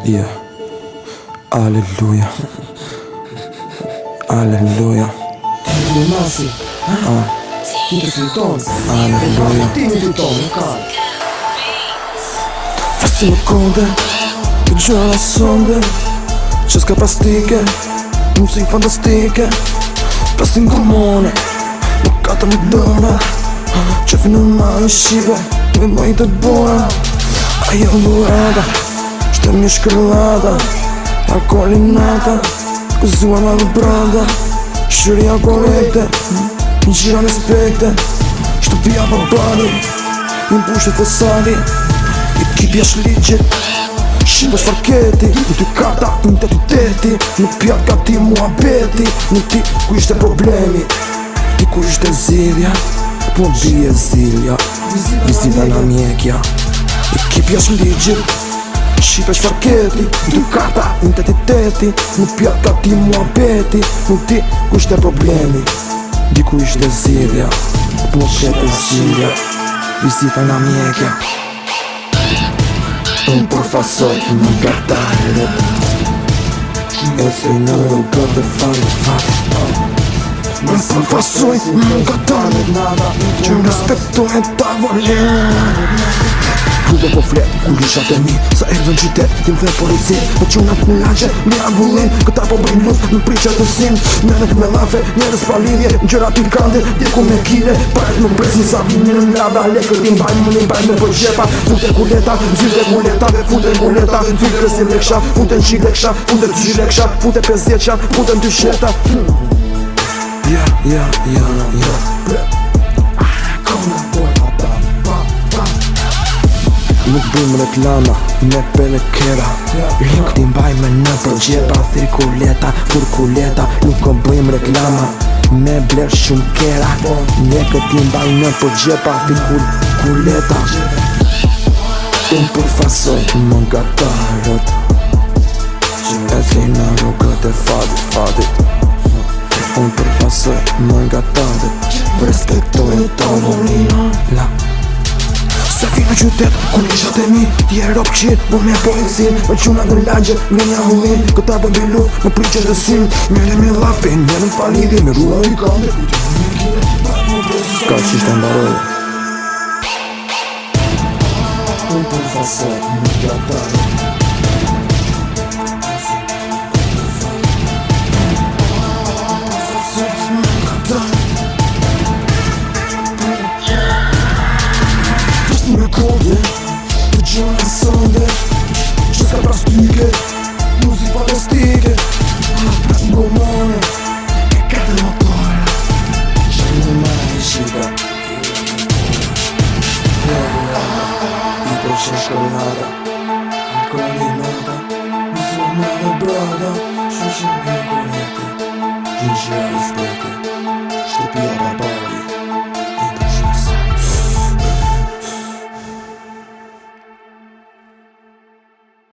Yeah. Alleluja. Alleluja. Në masi ti të fiton. Alleluja. Ti të fiton. Fasi në konde të gjëra sonde që s'ka plastike, musik fantastike, plastin gurmone, më katër më dëna, që finë në mani shive, dhe më i të bora. Ajo burata, shte mi shkërlata, alkoholinata, këzua ma dhe branda, shëria korekte, një gjira në spekte, shtëpia pa bani, një mpushtë fesadi, ekipi është ligjit, shqipe shfarketi, në ty karta identiteti, në pjat ka ti mua beti, në ti ku ishte problemi, ti ku ishte zilja, po bie zilja, vizita nga mjekja, ekipi është ligjit, shqipe shfarketi, në ty karta identiteti, në pjat ka ti mua beti, në ti ku ishte problemi, di ku ishte zilja, po bie zilja, vizita nga mjekja. Unë përfasoj më gatarët, e se në rrugët të fatit. Unë përfasoj më gatarët, që respektojnë tavolin. Rrugë po flet, ku lishat e mi, sa erdhën qytet, tim dhe policit, me qunat në laqe, me ambullin, këta po bëjnë luft, në priqet të sim, nene me lafe, njerës pa lidhje, gjëra pikante, djeku me kile, paret më presin sa vini në nada, lekër tim bajnë, më një bajnë me përgjepa, fute kuleta, zyte kuleta, fute kuleta, filtre si leksha, fute në qik leksha, fute të gjy leksha, fute 50 qa, fute në ty sheta. Nuk bëjmë reklama, me pele kera, link ti mbajme në përgjepa, thirkuleta, furkuleta, nuk bëjmë reklama, me bler shumë kera, ne këti mbaj në përgjepa, thirkuleta. Unë përfasoj më gatarët, e si në rrugët e fatit. Unë përfasoj më gatarët, respektojnë tavolina. Se fi në qytet, ku lishat e mi, ti e ropë qit, më me policin, me quna në lagje, me një ahullin, këta po bëjnë luft, më priqet të sim, mere me lafin, mere në falidhi, me rrula i kande, ka qishtë të mbaroj. Unë përfasoj më gatarët, në konde, të gjëra sonde, që s'ka plastike, muzik fantastike, plastin gurmone, e katër motora, që në mani shive, i përqen shkollata.